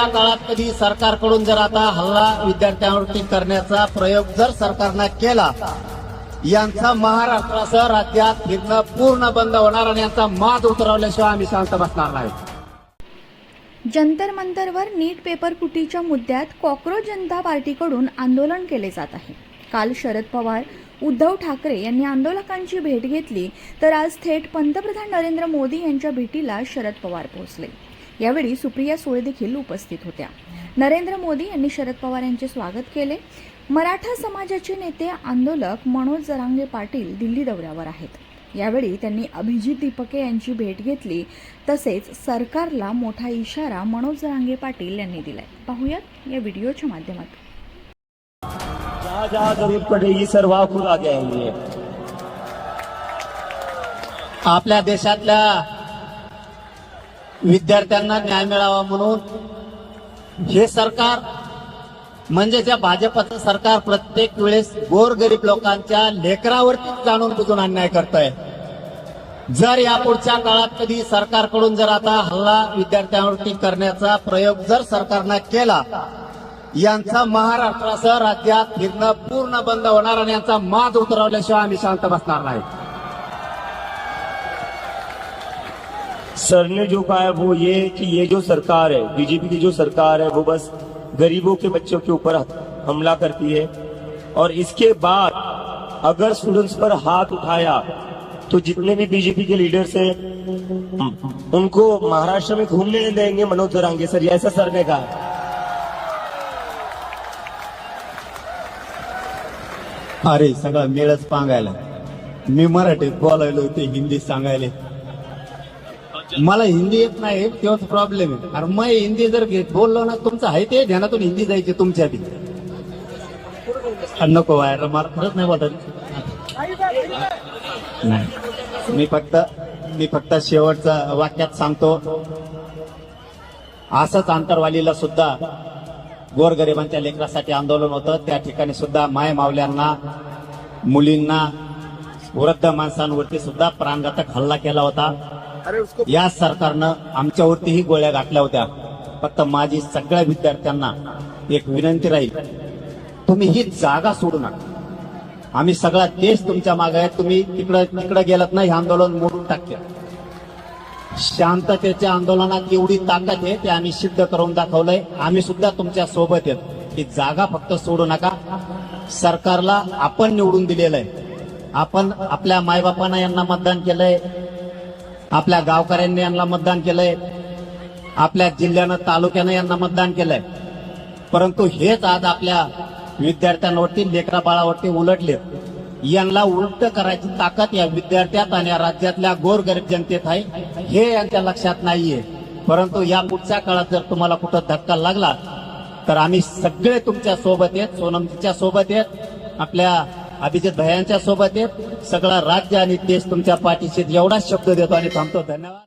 पुढच्या काळात कधी सरकारकडून जर आता हल्ला विद्यार्थ्यांवरती करण्याचा प्रयोग जर सरकारनं केला, यांचा महाराष्ट्रासह राज्यात फिरणं पूर्ण बंद होणार आणि यांचा माज उतरवल्याशिवाय आम्ही शांत बसणार नाही. जंतर मंतरवर नीट पेपर फुटीच्या मुद्द्यात कॉक्रोच जनता पार्टीकडून आंदोलन केले जात आहे. काल शरद पवार, उद्धव ठाकरे यांनी आंदोलकांची भेट घेतली, तर आज थेट पंतप्रधान नरेंद्र मोदी यांच्या भेटीला शरद पवार पोहोचले. यावेळी सुप्रिया सुळे देखील उपस्थित होत्या. नरेंद्र मोदी यांनी शरद पवार यांचे स्वागत केले. मराठा समाजाचे नेते आंदोलक मनोज जरांगे पाटील दिल्ली दौऱ्यावर आहेत. यावेळी त्यांनी अभिजित दीपके यांची भेट घेतली. तसेच सरकारला मोठा इशारा मनोज जरांगे पाटील यांनी दिलाय. पाहूयात या व्हिडिओच्या माध्यमातून. जहाँ जहाँ जरूरत पड़ेगी सर वहाँ खुद आगे आएंगे. आपल्या देशातल्या विद्यार्थ्यांना न्याय मिळावा म्हणून हे सरकार म्हणजे ज्या भाजपचं सरकार प्रत्येक वेळेस गोरगरीब लोकांच्या लेकरावरती जाणून बुजून अन्याय करतंय. जर यापुढच्या काळात कधी सरकारकडून जर आता हल्ला विद्यार्थ्यांवरती करण्याचा प्रयोग जर सरकारनं केला, यांचा महाराष्ट्रासह राज्यात फिरणं पूर्ण बंद होणार आणि यांचा माज उतरवल्याशिवाय आम्ही शांत बसणार नाही. सर ने जो कहा है वो ये कि ये जो सरकार है, बीजेपी की जो सरकार है, वो बस गरीबों के बच्चों के ऊपर हमला करती है. और इसके बाद अगर स्टूडेंट्स पर हाथ उठाया तो जितने भी बीजेपी के लीडर्स हैं उनको महाराष्ट्र में घूमने नहीं देंगे मनोज जरांगे सर, ऐसा सर ने कहा. अरे सगळं मेळच पांगायला. मी मराठीत बोलायलो ते हिंदीत सांगायले. मला हिंदी येत नाही, तोच प्रॉब्लेम आहे. अरे मग हिंदी जर बोललो ना, तुमचं आहे ते ध्यानातून हिंदी जायची तुमच्या बी. नको व्हायला मला खरंच नाही वाटत. नाही, मी फक्त शेवटचा वाक्यात सांगतो. असंच आंतरवालीला सुद्धा गोरगरिबांच्या लेकरासाठी आंदोलन होतं. त्या ठिकाणी सुद्धा माय मावल्यांना, मुलींना, वृद्ध माणसांवरती सुद्धा प्राणघातक हल्ला केला होता. या सरकारनं आमच्यावरतीही गोळ्या घातल्या होत्या. फक्त माझी सगळ्या विद्यार्थ्यांना एक विनंती राहील, तुम्ही ही जागा सोडू नका. आम्ही सगळा देश तुमच्या मागे आहे. तुम्ही तिकडे गेलात ना, हे आंदोलन मोडून टाकते. शांततेच्या आंदोलनात एवढी ताकद आहे ते आम्ही सिद्ध करून दाखवलंय. आम्ही सुद्धा तुमच्या सोबत आहेत. ही जागा फक्त सोडू नका. सरकारला आपण निवडून दिलेलं आहे. आपण आपल्या मायबापांना यांना मतदान केलंय, आपल्या गावकऱ्यांनी यांना मतदान केलंय, आपल्या जिल्ह्यानं तालुक्यानं यांना मतदान केलंय. परंतु हेच आज आपल्या विद्यार्थ्यांवरती, लेकरा बाळावरती उलटले. यांना उलट करायची ताकद या विद्यार्थ्यात आणि या राज्यातल्या गोरगरीब जनतेत आहे, हे यांच्या लक्षात नाहीये. परंतु या पुढच्या काळात जर तुम्हाला कुठं धक्का लागला तर आम्ही सगळे तुमच्या सोबत आहेत. सोनमजीच्या सोबत आहेत, आपल्या अभिजित भैयांच्या सोबत आहेत. सगळं राज्य आणि देश तुमच्या पाठीशी. एवढाच शब्द देतो आणि थांबतो. धन्यवाद.